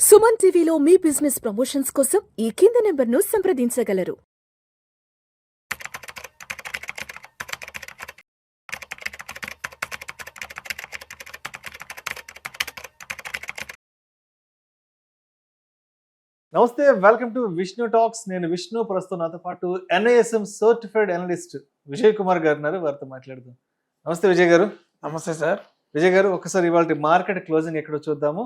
సుమన్ టీవీలో మీ business promotions కోసం ఈ కింది నెంబర్ను సంప్రదించగలరు. నమస్తే, వెల్కమ్ టు విష్ణు టాక్స్. నేను విష్ణు. ప్రస్తుతం నాతో పాటు NISM certified analyst Vijay Kumar గారు ఉన్నారు. వారితో మాట్లాడదాం. నమస్తే విజయ్ గారు. నమస్తే సార్. విజయ్ గారు, ఒకసారి ఇవాళ మార్కెట్ క్లోజింగ్ ఎక్కడో చూద్దాము.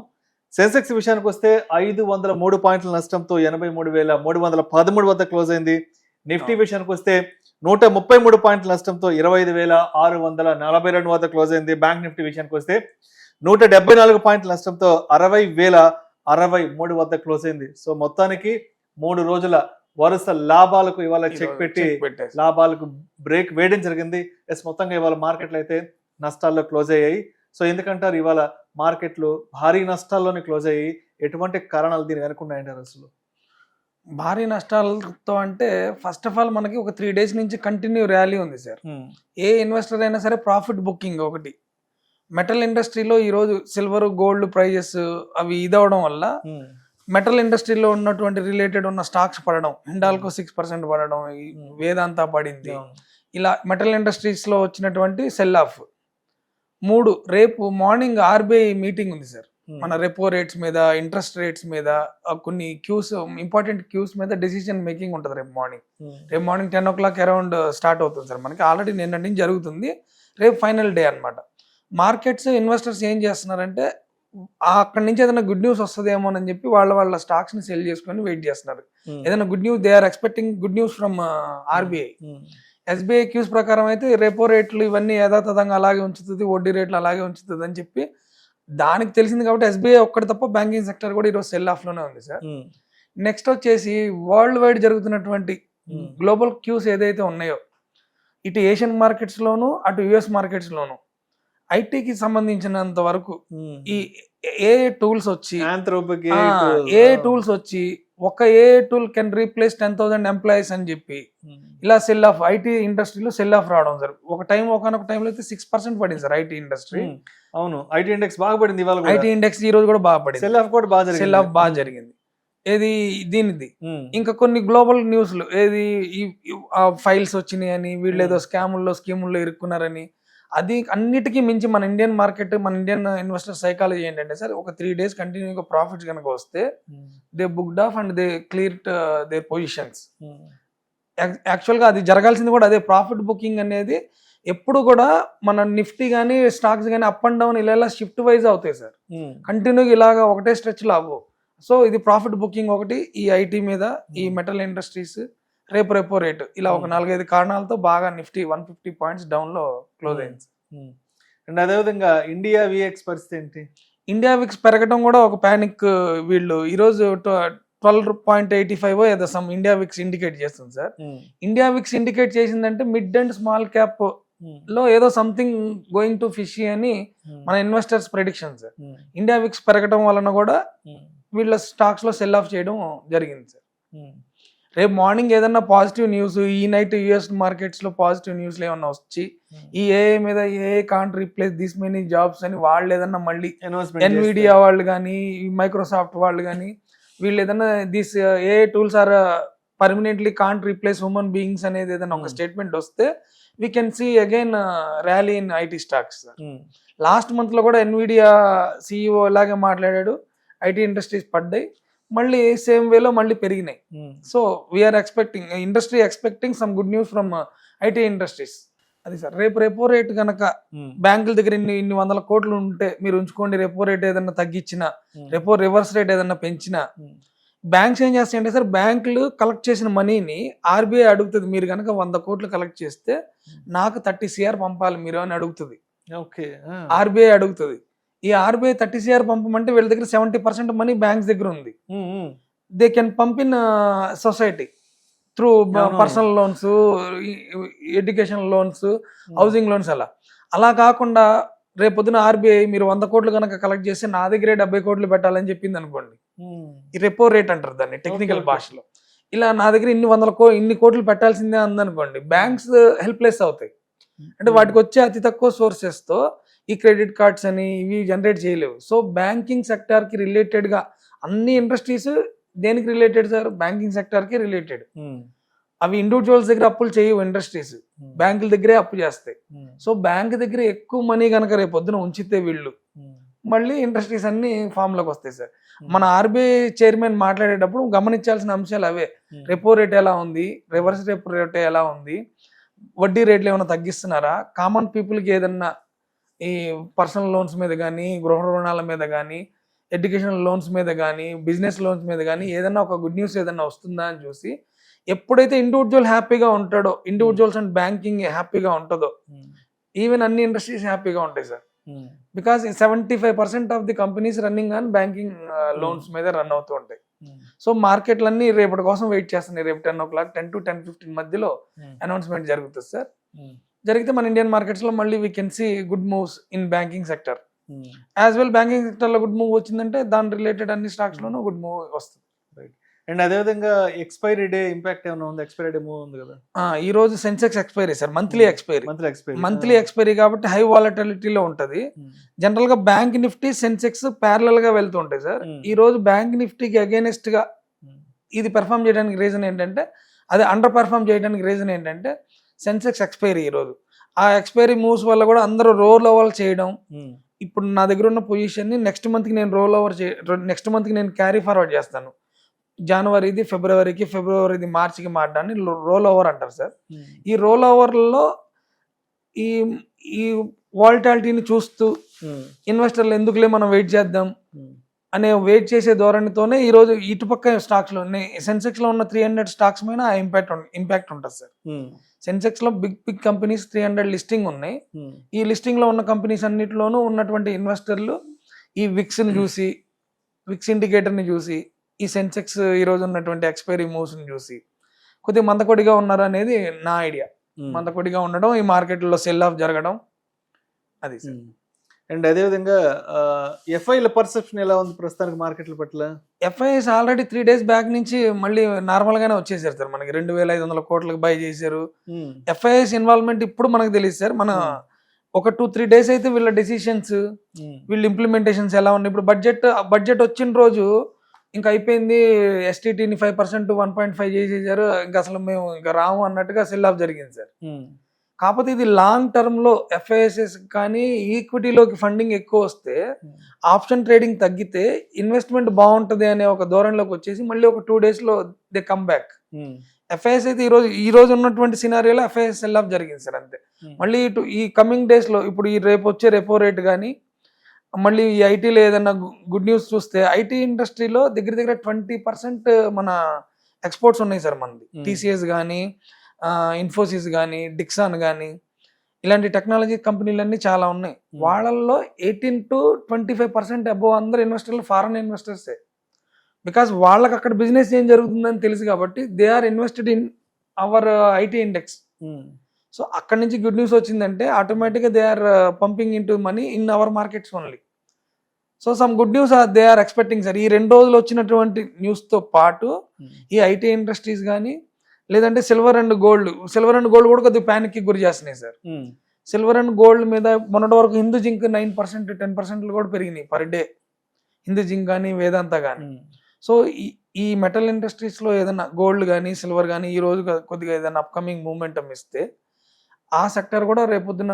సెన్సెక్స్ విషయానికి వస్తే 503 పాయింట్ల నష్టంతో 83,313 వద్ద క్లోజ్ అయింది. నిఫ్టీ విషయానికి వస్తే 133 పాయింట్ల నష్టంతో 25,642 వద్ద క్లోజ్ అయింది. బ్యాంక్ నిఫ్టీ విషయానికి వస్తే 174 పాయింట్ల నష్టంతో 60,063 వద్ద క్లోజ్ అయింది. సో మొత్తానికి 3 రోజుల వరుస లాభాలకు ఇవాళ చెక్ పెట్టి లాభాలకు బ్రేక్ వేయడం జరిగింది. మొత్తంగా ఇవాళ మార్కెట్లు అయితే నష్టాల్లో క్లోజ్ అయ్యాయి. సో ఎందుకంటారు ఇవాళ మార్కెట్లు భారీ నష్టాల్లోనే క్లోజ్ అయ్యి? ఎటువంటి కారణాలు దీని వెనుకున్నాయంటారు? అసలు భారీ నష్టాలతో అంటే ఫస్ట్ ఆఫ్ ఆల్ మనకి ఒక 3 days నుంచి కంటిన్యూ ర్యాలీ ఉంది సార్. ఏ ఇన్వెస్టర్ అయినా సరే ప్రాఫిట్ బుకింగ్ ఒకటి. మెటల్ ఇండస్ట్రీలో ఈరోజు సిల్వర్ గోల్డ్ ప్రైజెస్ అవి ఇదవడం వల్ల మెటల్ ఇండస్ట్రీలో ఉన్నటువంటి రిలేటెడ్ ఉన్న స్టాక్స్ పడడం, హిండాల్కో 6% పడడం, వేదాంత పడింది. ఇలా మెటల్ ఇండస్ట్రీస్ లో వచ్చినటువంటి సెల్ ఆఫ్. 3 రేపు మార్నింగ్ RBI మీటింగ్ ఉంది సార్. మన రెపో రేట్స్ మీద, ఇంట్రెస్ట్ రేట్స్ మీద, కొన్ని క్యూస్, ఇంపార్టెంట్ క్యూస్ మీద డెసిషన్ మేకింగ్ ఉంటుంది రేపు మార్నింగ్ 10 o'clock అరౌండ్ స్టార్ట్ అవుతుంది సార్. మనకి ఆల్రెడీ నిన్నటి నుంచి జరుగుతుంది. రేపు ఫైనల్ డే అన్నమాట. మార్కెట్స్ ఇన్వెస్టర్స్ ఏం చేస్తున్నారంటే అక్కడి నుంచి ఏదైనా గుడ్ న్యూస్ వస్తుందేమో అని చెప్పి వాళ్ళ స్టాక్స్ ని సెల్ చేసుకొని వెయిట్ చేస్తున్నారు. ఏదైనా good news, they are expecting good news from RBI. SBI క్యూస్ ప్రకారం అయితే రెపో రేట్లు ఇవన్నీ యథాతథంగా అలాగే ఉంచుతుంది, వడ్డీ రేట్లు అలాగే ఉంచుతుంది అని చెప్పి దానికి తెలిసింది. కాబట్టి SBI ఒక్కటి తప్ప బ్యాంకింగ్ సెక్టర్ కూడా ఈరోజు సెల్ ఆఫ్ లోనే ఉంది సార్. నెక్స్ట్ వచ్చేసి వరల్డ్ వైడ్ జరుగుతున్నటువంటి గ్లోబల్ క్యూస్ ఏదైతే ఉన్నాయో, ఇటు ఏషియన్ మార్కెట్స్ లోను, అటు US మార్కెట్స్ లోను, ఐటీకి సంబంధించినంత వరకు ఈ ఏ టూల్స్ వచ్చి ఒక ఏ టూల్ కెన్ రీప్లేస్ 10,000 ఎంప్లాయీస్ అని చెప్పి ఇలా సెల్ ఆఫ్, ఐటీ ఇండస్ట్రీలో సెల్ ఆఫ్ రావడం సార్. ఒకనొక టైంలో అయితే 6% పడింది సార్ ఐటీ ఇండస్ట్రీ. అవును, ఐటీ ఇండెక్స్ బాగా పడింది. ఐటీ ఇండెక్స్ ఈ రోజు కూడా బాగా పడింది. సెల్ ఆఫ్ కూడా బాగా జరిగింది. ఏది దీనిది. ఇంకా కొన్ని గ్లోబల్ న్యూస్లు, ఏది ఫైల్స్ వచ్చినాయి అని, వీళ్ళు ఏదో స్కీముల్లో ఇరుక్కున్నారని, అది అన్నిటికీ మించి మన ఇండియన్ మార్కెట్, మన ఇండియన్ ఇన్వెస్టర్ సైకాలజీ ఏంటంటే సార్, ఒక 3 days కంటిన్యూగా ప్రాఫిట్స్ కనుక వస్తే they booked of and they clear there positions. యాక్చువల్గా అది జరగాల్సింది కూడా అదే. ప్రాఫిట్ బుకింగ్ అనేది ఎప్పుడు కూడా మన నిఫ్టీ కానీ స్టాక్స్ కానీ అప్ అండ్ డౌన్ ఇలా షిఫ్ట్ వైజ్ అవుతాయి సార్. కంటిన్యూగా ఇలాగా ఒకటే స్ట్రెచ్ లో అవ్వవు. సో ఇది ప్రాఫిట్ బుకింగ్ ఒకటి, ఈ ఐటీ మీద, ఈ మెటల్ ఇండస్ట్రీస్, రెపో రేట్, ఇలా ఒక 4-5 కారణాలతో బాగా నిఫ్టీ 150 points డౌన్ లో క్లోజ్ అయింది. అండ్ అదేవిధంగా ఇండియా విఎక్స్ పరిస్థితి ఏంటి? ఇండియా విక్స్ పెరగడం కూడా ఒక ప్యానిక్. వీళ్ళు ఈరోజు 12.85 ఏదో సమ్ ఇండియా విక్స్ ఇండికేట్ చేస్తుంది సార్. ఇండియా విక్స్ ఇండికేట్ చేసిందంటే మిడ్ అండ్ స్మాల్ క్యాప్ లో ఏదో సంథింగ్ గోయింగ్ టు ఫిషీ అని మన investors prediction sir. India VIX పెరగడం వలన కూడా వీళ్ళ స్టాక్స్ లో సెల్ ఆఫ్ చేయడం జరిగింది సార్. రేపు మార్నింగ్ ఏదన్నా పాజిటివ్ న్యూస్, ఈ నైట్ US మార్కెట్స్ లో పాజిటివ్ న్యూస్లు ఏమన్నా వచ్చి ఈ AI మీద can't replace this many jobs అని వాళ్ళు ఏదన్నా మళ్ళీ NVIDIA వాళ్ళు కానీ, మైక్రోసాఫ్ట్ వాళ్ళు కానీ, వీళ్ళు ఏదన్నా this AI tools are permanently can't replace human beings అనేది ఏదైనా ఒక స్టేట్మెంట్ వస్తే we can see again rally in IT stocks. Last month లో కూడా NVIDIA CEO ఇలాగే మాట్లాడాడు, ఐటీ ఇండస్ట్రీస్ పడ్డాయి, మళ్ళీ సేమ్ వేలో మళ్ళీ పెరిగినాయి. So we are expecting, industry expecting some good news from IT industries. అది సార్. రేపు రెపో రేట్ కనుక బ్యాంకుల దగ్గర ఇన్ని 100 కోట్లు ఉంటే మీరు ఉంచుకోండి, రెపో రేట్ ఏదన్నా తగ్గించినా, రెపో రివర్స్ రేట్ ఏదన్నా పెంచినా, బ్యాంక్స్ ఏం చేస్తాయంటే సార్, బ్యాంకులు కలెక్ట్ చేసిన మనీని RBI అడుగుతుంది. మీరు కనుక 100 కోట్లు కలెక్ట్ చేస్తే నాకు 30 CR పంపాలి మీరు అని అడుగుతుంది. RBI అడుగుతుంది. ఈ RBI 30 CR పంపమంటే వీళ్ళ దగ్గర 70% మనీ బ్యాంక్స్ దగ్గర ఉంది. They can pump in society through personal loans, education loans, housing loans. అలా కాకుండా రేపొద్దున RBI మీరు 100 కోట్లు కనుక కలెక్ట్ చేస్తే నా దగ్గరే 70 కోట్లు పెట్టాలని చెప్పింది అనుకోండి, ఈ రెపో రేట్ అంటారు దాన్ని టెక్నికల్ భాషలో. ఇలా నా దగ్గర ఇన్ని కోట్లు పెట్టాల్సిందే అందనుకోండి, బ్యాంక్స్ హెల్ప్లెస్ అవుతాయి. అంటే వాటికి వచ్చే అతి తక్కువ సోర్సెస్ తో ఈ క్రెడిట్ కార్డ్స్ అని ఇవి జనరేట్ చేయలేవు. సో బ్యాంకింగ్ సెక్టార్ కి రిలేటెడ్ గా అన్ని ఇండస్ట్రీస్ దేనికి రిలేటెడ్ సార్? బ్యాంకింగ్ సెక్టర్ కి రిలేటెడ్. అవి ఇండివిజువల్స్ దగ్గర అప్పులు చేయవు ఇండస్ట్రీస్, బ్యాంకుల దగ్గరే అప్పు చేస్తాయి. సో బ్యాంక్ దగ్గర ఎక్కువ మనీ కనుక రేపు పొద్దున ఉంచితే వీళ్ళు మళ్ళీ ఇండస్ట్రీస్ అన్ని ఫామ్ లోకి వస్తాయి సార్. మన ఆర్బీఐ చైర్మన్ మాట్లాడేటప్పుడు గమనించాల్సిన అంశాలు అవే. రెపో రేట్ ఎలా ఉంది, రివర్స్ రెపో రేట్ ఎలా ఉంది, వడ్డీ రేట్లు ఏమైనా తగ్గిస్తున్నారా, కామన్ పీపుల్కి ఏదన్నా ఈ పర్సనల్ లోన్స్ మీద కానీ, గృహ రుణాల మీద కానీ, ఎడ్యుకేషనల్ లోన్స్ మీద కానీ, బిజినెస్ లోన్స్ మీద కానీ ఏదన్నా ఒక గుడ్ న్యూస్ ఏదన్నా వస్తుందా అని చూసి, ఎప్పుడైతే ఇండివిజువల్ హ్యాపీగా ఉంటాడో, ఇండివిజువల్స్ అండ్ బ్యాంకింగ్ హ్యాపీగా ఉంటుందో, ఈవెన్ అన్ని ఇండస్ట్రీస్ హ్యాపీగా ఉంటాయి sir. Because 75% of the companies running on banking loans మీద రన్ అవుతూ ఉంటాయి. సో మార్కెట్లన్నీ రేపటి కోసం వెయిట్ చేస్తున్నాయి. రేపు 10 o'clock 10 to 10:15 మధ్యలో అనౌన్స్మెంట్ జరుగుతుంది సార్. జరిగితే మన ఇండియన్ మార్కెట్స్ లో మళ్ళీ we can see good moves in banking sector. As well banking sector లో గుడ్ మూవ్ వచ్చిందంటే దాని రిలేటెడ్ అన్ని స్టాక్స్ లోనూ గుడ్ మూవ్ వస్తుంది. అండ్ అదేవిధంగా ఎక్స్పైరీ డే ఇంపాక్ట్ ఏమైనా ఉంది? ఎక్స్పైరీ డే మూవ్ ఉంది కదా ఈ రోజు Sensex expiry sir, monthly expiry కాబట్టి హై వాలటిలిటీలో ఉంటది. జనరల్ గా బ్యాంక్ నిఫ్టీ సెన్సెక్స్ ప్యారలల్ గా వెళ్తూ ఉంటాయి సార్. ఈ రోజు బ్యాంక్ నిఫ్టీకి అగైనెస్ట్ గా ఇది పెర్ఫామ్ చేయడానికి రీజన్ ఏంటంటే, అదే అండర్ పెర్ఫామ్ చేయడానికి రీజన్ ఏంటంటే సెన్సెక్స్ ఎక్స్పైరీ. ఈ రోజు ఆ ఎక్స్పైరీ మూవ్స్ వల్ల కూడా అందరూ రోల్ ఓవర్ చేయడం. ఇప్పుడు నా దగ్గర ఉన్న పొజిషన్ ని నెక్స్ట్ మంత్ కి నేను క్యారీ ఫార్వర్డ్ చేస్తాను. జనవరిది ఫిబ్రవరికి, ఫిబ్రవరిది మార్చికి మారడాన్ని రోల్ ఓవర్ అంటారు సార్. ఈ రోల్ ఓవర్లలో ఈ వాలటాలిటీని చూస్తూ ఇన్వెస్టర్లు ఎందుకులే మనం వెయిట్ చేద్దాం అనే వెయిట్ చేసే ధోరణితోనే ఈ రోజు ఇటుపక్క స్టాక్స్ లో సెన్సెక్స్ లో ఉన్న 300 స్టాక్స్ మీద ఆ ఇంపాక్ట్ ఉంటుంది సార్. సెన్సెక్స్ లో బిగ్ కంపెనీస్ 300 లిస్టింగ్ ఉన్నాయి. ఈ లిస్టింగ్ లో ఉన్న కంపెనీస్ అన్నిటిలోనూ ఉన్నటువంటి ఇన్వెస్టర్లు ఈ విక్స్ ని చూసి, విక్స్ ఇండికేటర్ ని చూసి, ఈ సెన్సెక్స్ ఈ రోజు ఉన్నటువంటి ఎక్స్పైరీ మూవ్స్ ని చూసి కొద్దిగా మందకొడిగా ఉన్నారు అనేది నా ఐడియా. మందకొడిగా ఉండడం, ఈ మార్కెట్లో సెల్ ఆఫ్ జరగడం, అది సార్. అండ్ అదేవిధంగా ఎఫ్ఐల పర్సెప్షన్ ఎలా ఉంది ప్రస్తుతానికి మార్కెట్ల పట్ల? ఎఫ్ఐఎస్ ఆల్రెడీ 3 days బ్యాక్ నుంచి మళ్ళీ నార్మల్ గానే వచ్చేసారు సార్. మనకి 2,500 కోట్లకు బై చేశారు. ఎఫ్ఐఎస్ ఇన్వాల్వ్మెంట్ ఇప్పుడు మనకు తెలియదు సార్. మన ఒక 2-3 days అయితే వీళ్ళ డెసిషన్స్, వీళ్ళ ఇంప్లిమెంటేషన్స్ ఎలా ఉన్నాయి. ఇప్పుడు బడ్జెట్ వచ్చిన రోజు ఇంకా అయిపోయింది, ఎస్టీటీని 5% 1.5 చేసేసారు, ఇంకా అసలు మేము ఇంకా రాము అన్నట్టుగా సెల్ ఆఫ్ జరిగింది సార్. కాకపోతే ఇది లాంగ్ టర్మ్ లో ఎఫ్ఐఎస్ఎస్ కానీ ఈక్విటీలోకి ఫండింగ్ ఎక్కువ వస్తే, ఆప్షన్ ట్రేడింగ్ తగ్గితే ఇన్వెస్ట్మెంట్ బాగుంటది అనే ఒక ధోరణిలోకి వచ్చేసి మళ్ళీ ఒక 2 days లో దే కమ్ బ్యాక్. ఎఫ్ఐఎస్ అయితే ఈ రోజు ఉన్నటువంటి సినారియోలో ఎఫ్ఐఎస్ సెల్ ఆఫ్ జరిగింది సార్, అంతే. మళ్ళీ ఈ కమింగ్ డేస్ లో ఇప్పుడు ఈ రేపు వచ్చే రెపో రేట్ కానీ, మళ్ళీ ఈ ఐటీలో ఏదైనా గుడ్ న్యూస్ చూస్తే, ఐటీ ఇండస్ట్రీలో దగ్గర 20% మన ఎక్స్పోర్ట్స్ ఉన్నాయి సార్ మనది. టీసీఎస్ కానీ, ఇన్ఫోసిస్ కానీ, డిక్సాన్ కానీ, ఇలాంటి టెక్నాలజీ కంపెనీలన్నీ చాలా ఉన్నాయి. వాళ్ళల్లో 18 to 25% అబోవ్ అందరు ఇన్వెస్టర్లు ఫారెన్ ఇన్వెస్టర్సే. బికాస్ వాళ్ళకి అక్కడ బిజినెస్ ఏం జరుగుతుందని తెలుసు కాబట్టి they are invested in our IT index. So అక్కడ నుంచి గుడ్ న్యూస్ వచ్చిందంటే ఆటోమేటిక్గా they are pumping into money in our markets only. So some good news they are expecting sir. ఈ 2 రోజులు వచ్చినటువంటి న్యూస్తో పాటు ఈ ఐటీ ఇండస్ట్రీస్ కానీ, లేదంటే సిల్వర్ అండ్ గోల్డ్ కూడా కొద్దిగా ప్యానిక్కి గురి చేస్తున్నాయి సార్. సిల్వర్ అండ్ గోల్డ్ మీద మొన్నటి వరకు హిందూ జింక్ 9% 10% కూడా పెరిగినాయి పర్ డే, హిందూ జింక్ కానీ, వేదాంత కానీ. సో ఈ మెటల్ ఇండస్ట్రీస్లో ఏదైనా గోల్డ్ కానీ, సిల్వర్ కానీ ఈ రోజు కొద్దిగా ఏదైనా అప్కమింగ్ మూమెంటం ఇస్తే ఆ సెక్టర్ కూడా రేపొద్దున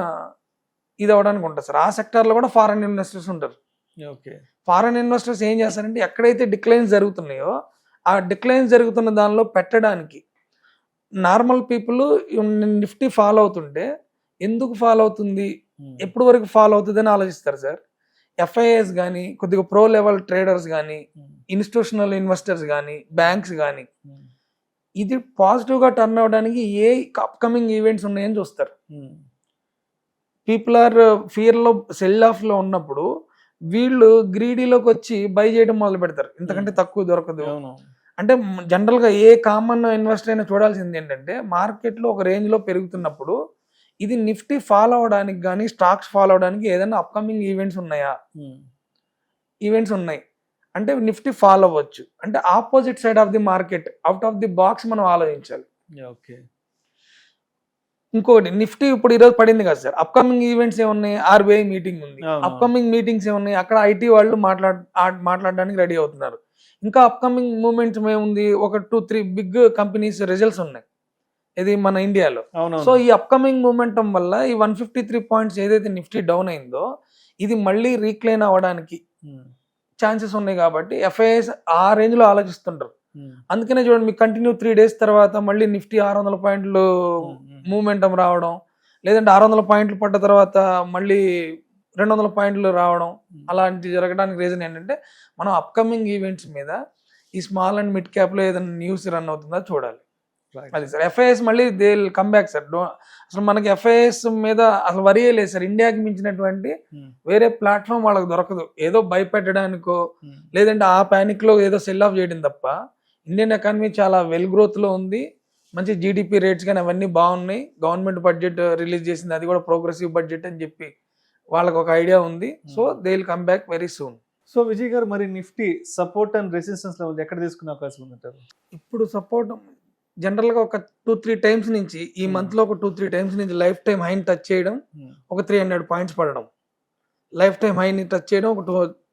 ఇది అవ్వడానికి ఉంటుంది సార్. ఆ సెక్టర్లో కూడా ఫారెన్ ఇన్వెస్టర్స్ ఉంటారు. ఓకే, ఫారెన్ ఇన్వెస్టర్స్ ఏం చేస్తారంటే ఎక్కడైతే డిక్లైన్స్ జరుగుతున్నాయో ఆ డిక్లైన్స్ జరుగుతున్న దానిలో పెట్టడానికి నార్మల్ పీపుల్ నిఫ్టీ ఫాలో అవుతుంటే ఎందుకు ఫాలో అవుతుంది, ఎప్పుడు వరకు ఫాలో అవుతుంది అని ఆలోచిస్తారు సార్. ఎఫ్ఐఎస్ కానీ, కొద్దిగా ప్రో లెవెల్ ట్రేడర్స్ కానీ, ఇన్స్టిట్యూషనల్ ఇన్వెస్టర్స్ కానీ, బ్యాంక్స్ కానీ ఇది పాజిటివ్గా టర్న్ అవ్వడానికి ఏ అప్కమింగ్ ఈవెంట్స్ ఉన్నాయని చూస్తారు. పీపుల్ ఆర్ ఫియర్లో, సెల్ ఆఫ్లో ఉన్నప్పుడు వీళ్ళు గ్రీడీలోకి వచ్చి బై చేయడం మొదలు పెడతారు, ఇంతకంటే తక్కువ దొరకదు. అంటే జనరల్గా ఏ కామన్ ఇన్వెస్టర్ అయినా చూడాల్సింది ఏంటంటే మార్కెట్లో ఒక రేంజ్లో పెరుగుతున్నప్పుడు ఇది నిఫ్టీ ఫాలో అవడానికి కానీ, స్టాక్స్ ఫాలో అవడానికి ఏదైనా అప్కమింగ్ ఈవెంట్స్ ఉన్నాయా, ఈవెంట్స్ ఉన్నాయి అంటే నిఫ్టీ ఫాలో అవ్వచ్చు. అంటే opposite side of the market, out of the box మనం ఆలోచించాలి. ఓకే, ఇంకోటి నిఫ్టీ ఇప్పుడు ఈరోజు పడింది కదా సార్, అప్కమింగ్ ఈవెంట్స్ ఏమున్నాయి, ఆర్బీఐ మీటింగ్ ఉంది, అప్కమింగ్ మీటింగ్స్ ఏమున్నాయి, అక్కడ ఐటీ వాళ్ళు మాట్లాడడానికి రెడీ అవుతున్నారు. ఇంకా అప్కమింగ్ మూమెంట్స్ ఏముంది, ఒక 2-3 బిగ్ కంపెనీస్ రిజల్ట్స్ ఉన్నాయి ఇది మన ఇండియాలో. అవునవును. సో ఈ అప్కమింగ్ మూమెంటం వల్ల ఈ 153 పాయింట్స్ ఏదైతే నిఫ్టీ డౌన్ అయిందో ఇది మళ్ళీ రీక్లైన్ అవ్వడానికి ఛాన్సెస్ ఉన్నాయి కాబట్టి ఎఫ్ఐఎస్ ఆ రేంజ్ లో ఆలోచిస్తుంటారు. అందుకనే చూడండి మీకు కంటిన్యూ 3 days తర్వాత మళ్ళీ నిఫ్టీ 600 పాయింట్లు మూమెంటం రావడం, లేదంటే 600 పాయింట్లు పడ్డ తర్వాత మళ్ళీ 200 పాయింట్లు రావడం, అలాంటి జరగడానికి రీజన్ ఏంటంటే మనం అప్కమింగ్ ఈవెంట్స్ మీద ఈ స్మాల్ అండ్ మిడ్ క్యాప్ లో ఏదైనా న్యూస్ రన్ అవుతుందా చూడాలి. అది సార్ ఎఫ్ఐఎస్ మళ్ళీ they will come back sir. అసలు మనకి ఎఫ్ఐఎస్ మీద అసలు వరియే లేదు సార్. ఇండియాకి మించినటువంటి వేరే ప్లాట్ఫామ్ వాళ్ళకి దొరకదు. ఏదో భయపెట్టడానికో లేదంటే ఆ ప్యానిక్ లో ఏదో సెల్ ఆఫ్ చేయడం తప్ప ఇండియన్ ఎకానమీ చాలా వెల్ గ్రోత్ లో ఉంది. మంచి జీడిపి రేట్స్ కానీ అవన్నీ బాగున్నాయి. గవర్నమెంట్ బడ్జెట్ రిలీజ్ చేసింది, అది కూడా ప్రోగ్రెసివ్ బడ్జెట్ అని చెప్పి వాళ్ళకి ఒక ఐడియా ఉంది. So they will come back very soon. So Vijay గారు, మరి Nifty support and resistance level ఎక్కడ తీసుకునే అవకాశం ఉందంటారు? ఇప్పుడు సపోర్ట్ జనరల్ గా ఒక 2-3 టైమ్స్ నుంచి ఈ మంత్ లో ఒక 2-3 టైమ్స్ నుంచి లైఫ్ టైం హైని టచ్ చేయడం, ఒక 300 పాయింట్స్ పడడం, లైఫ్ టైం హైని టచ్ చేయడం, ఒక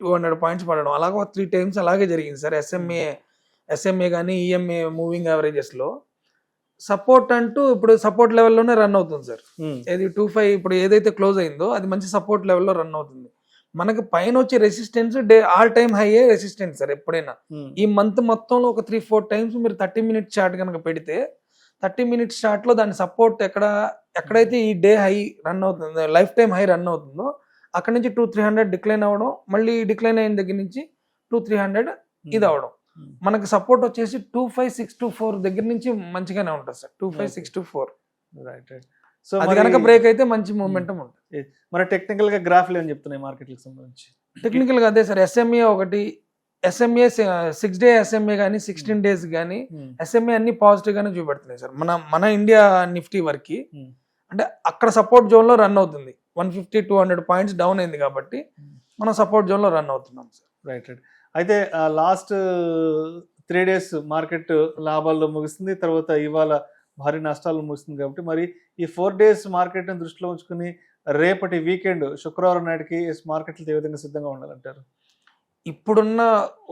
200 పాయింట్స్ పడడం, అలాగే ఒక 3 టైమ్స్ అలాగే జరిగింది సార్. ఎస్ఎంఏ కానీ ఈఎంఏ మూవింగ్ యావరేజెస్ లో సపోర్ట్ అంటూ ఇప్పుడు సపోర్ట్ లెవెల్లోనే రన్ అవుతుంది సార్. ఏది 25 ఇప్పుడు ఏదైతే క్లోజ్ అయిందో అది మంచి సపోర్ట్ లెవెల్లో రన్ అవుతుంది. మనకి పైన వచ్చే resistance all time high resistance sir. ఎప్పుడైనా ఈ మంత్ మొత్తంలో ఒక 3-4 టైమ్స్ మీరు 30 minutes చార్ట్ కనుక పెడితే 30 minutes చార్ట్ లో దాని సపోర్ట్ ఎక్కడైతే ఈ డే హై రన్ అవుతుందో, లైఫ్ టైం హై రన్ అవుతుందో అక్కడ నుంచి 200-300 డిక్లైన్ అవ్వడం, మళ్ళీ డిక్లైన్ అయిన దగ్గర నుంచి 200-300 ఇది అవడం. మనకి సపోర్ట్ వచ్చేసి 25624 దగ్గర నుంచి మంచిగానే ఉంటుంది సార్. 25624 right right. సో అది కనుక బ్రేక్ అయితే మంచి మూమెంటం ఉంటుంది. మరి టెక్నికల్ గా గ్రాఫ్లు ఏం చెప్తున్నాయి మార్కెట్లకు సంబంధించి? టెక్నికల్ గా అదే సార్, ఎస్ఎంఏ 6 day ఎస్ఎంఏ కానీ 16 days కానీ ఎస్ఎంఏ అన్ని పాజిటివ్ గానే చూపెడుతున్నాయి సార్. మన ఇండియా నిఫ్టీ వరకు అంటే అక్కడ సపోర్ట్ జోన్ లో రన్ అవుతుంది. 150-200 పాయింట్స్ డౌన్ అయింది కాబట్టి మనం సపోర్ట్ జోన్ లో రన్ అవుతున్నాం సార్. Right right. అయితే లాస్ట్ 3 days మార్కెట్ లాభాల్లో ముగిస్తుంది, తర్వాత ఇవాళ భారీ నష్టాలు ముగిస్తుంది కాబట్టి మరి ఈ 4 days మార్కెట్ని దృష్టిలో ఉంచుకుని రేపటి వీకెండ్ శుక్రవారం నాటికి మార్కెట్లు ఏ విధంగా సిద్ధంగా ఉండాలంటారు? ఇప్పుడున్న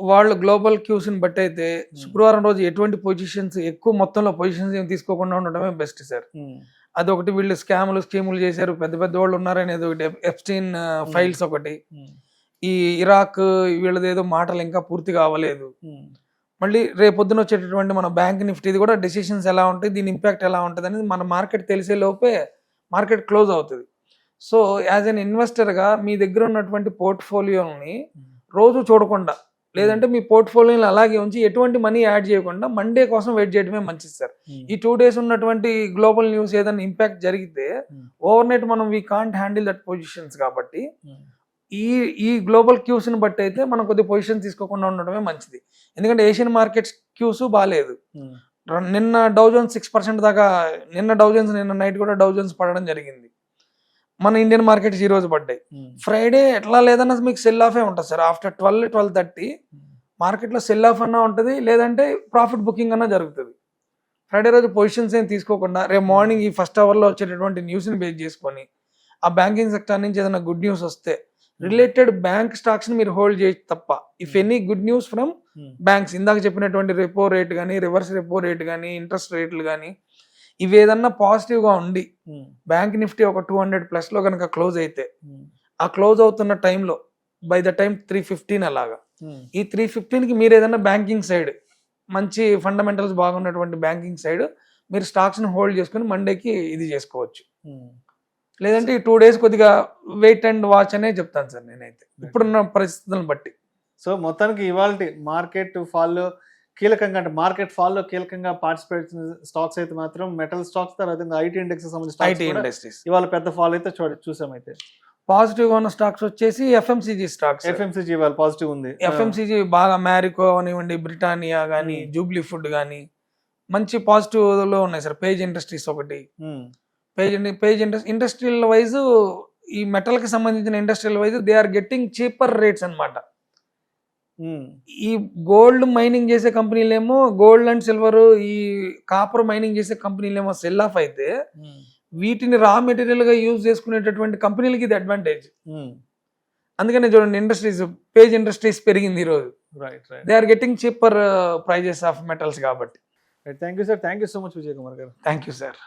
వాళ్ళు గ్లోబల్ క్యూస్ని బట్టి అయితే శుక్రవారం రోజు ఎటువంటి పొజిషన్స్, ఎక్కువ మొత్తంలో పొజిషన్స్ ఏమి తీసుకోకుండా ఉండటమే బెస్ట్ సార్. అదొకటి, వీళ్ళు స్కీములు చేశారు, పెద్ద పెద్ద వాళ్ళు ఉన్నారనేది ఒకటి, ఎప్స్టీన్ ఫైల్స్ ఒకటి, ఈ ఇరాక్ వీళ్ళది ఏదో మాటలు ఇంకా పూర్తిగా అవ్వలేదు. మళ్ళీ రేపొద్దున వచ్చేటటువంటి మన బ్యాంక్ నిఫ్టీది కూడా డెసిషన్స్ ఎలా ఉంటాయి, దీని ఇంపాక్ట్ ఎలా ఉంటుంది అనేది మన మార్కెట్ తెలిసే లోపే మార్కెట్ క్లోజ్ అవుతుంది. సో యాజ్ అన్ ఇన్వెస్టర్గా మీ దగ్గర ఉన్నటువంటి పోర్ట్ఫోలియోని రోజు చూడకుండా, లేదంటే మీ పోర్ట్ఫోలియోని అలాగే ఉంచి ఎటువంటి మనీ యాడ్ చేయకుండా మండే కోసం వెయిట్ చేయడమే మంచిది సార్. ఈ 2 days ఉన్నటువంటి గ్లోబల్ న్యూస్ ఏదైనా ఇంపాక్ట్ జరిగితే ఓవర్ నైట్ మనం we can't handle that positions కాబట్టి ఈ గ్లోబల్ క్యూస్ని బట్టి అయితే మనం కొద్ది పొజిషన్ తీసుకోకుండా ఉండడమే మంచిది. ఎందుకంటే ఏషియన్ మార్కెట్స్ క్యూస్ బాగాలేదు. నిన్న డౌజోన్స్ 6% దాకా, నిన్న నైట్ కూడా డౌజోన్స్ పడడం జరిగింది. మన ఇండియన్ మార్కెట్స్ ఈ రోజు పడ్డాయి. ఫ్రైడే ఎట్లా లేదన్నా మీకు సెల్ ఆఫే ఉంటుంది సార్. ఆఫ్టర్ 12-12:30 మార్కెట్లో సెల్ ఆఫ్ అన్నా ఉంటుంది, లేదంటే ప్రాఫిట్ బుకింగ్ అన్నా జరుగుతుంది. ఫ్రైడే రోజు పొజిషన్స్ ఏం తీసుకోకుండా రేపు మార్నింగ్ ఈ ఫస్ట్ అవర్లో వచ్చేటటువంటి న్యూస్ని బేస్ చేసుకొని ఆ బ్యాంకింగ్ సెక్టర్ నుంచి ఏదైనా గుడ్ న్యూస్ వస్తే రిలేటెడ్ బ్యాంక్ స్టాక్స్ ని మీరు హోల్డ్ చేయొచ్చు తప్ప, if any good news from banks, ఇందాక చెప్పినటువంటి రెపో రేట్ కానీ, రివర్స్ రెపో రేట్ కానీ, ఇంట్రెస్ట్ రేట్లు కానీ, ఇవి ఏదన్నా పాజిటివ్ గా ఉండి బ్యాంక్ నిఫ్టీ ఒక 200+ లో కనుక క్లోజ్ అయితే, ఆ క్లోజ్ అవుతున్న టైంలో బై ద టైం 315 అలాగా, ఈ 315కి మీరు ఏదన్నా బ్యాంకింగ్ సైడ్ మంచి ఫండమెంటల్స్ బాగున్నటువంటి బ్యాంకింగ్ సైడ్ మీరు స్టాక్స్ ని హోల్డ్ చేసుకుని మండేకి ఇది చేసుకోవచ్చు. లేదంటే ఈ 2 days కొద్దిగా వెయిట్ అండ్ వాచ్ అనే చెప్తాను సార్ నేనైతే ఇప్పుడున్న పరిస్థితులను బట్టి. సో మొత్తానికి ఇవాళ మార్కెట్ ఫాల్లో కీలకంగా, అంటే మార్కెట్ ఫాల్లో కీలకంగా పార్టిసిపేట్ చేసిన స్టాక్స్ అయితే మాత్రం మెటల్ స్టాక్స్, తర్వాత ఐటీ ఇండెక్స్ సంబంధించిన ఇవాళ పెద్ద ఫాల్ అయితే చూసాం. అయితే పాజిటివ్ గా ఉన్న స్టాక్స్ వచ్చేసి ఎఫ్ఎంసీజీ స్టాక్స్. ఎఫ్ఎంసీజీ ఇవాళ పాజిటివ్ ఉంది. ఎఫ్ఎంసీజీ బాగా మ్యారికో అవనివ్వండి, బ్రిటానియా కానీ, జూబ్లీ ఫుడ్ కానీ మంచి పాజిటివ్ లో ఉన్నాయి సార్. పేజ్ ఇండస్ట్రీస్ ఒకటి, పేజ్ ఇండస్ట్రియల్ వైజ్ ఈ మెటల్ కి సంబంధించిన industrial wise they are getting cheaper rates అన్నమాట. ఈ గోల్డ్ మైనింగ్ చేసే కంపెనీలేమో, గోల్డ్ అండ్ సిల్వర్, ఈ కాపర్ మైనింగ్ చేసే కంపెనీలేమో సెల్ ఆఫ్ అయితే, వీటిని రా మెటీరియల్ గా యూజ్ చేసుకునేటటువంటి కంపెనీలకి ఇది అడ్వాంటేజ్. అందుకనే చూడండి ఇండస్ట్రీస్, పేజ్ ఇండస్ట్రీస్ పెరిగింది ఈ రోజు. Right right they are getting cheaper prices of metals కాబట్టి. Thank you sir, thank you so much Vijay Kumar garu. Thank you sir.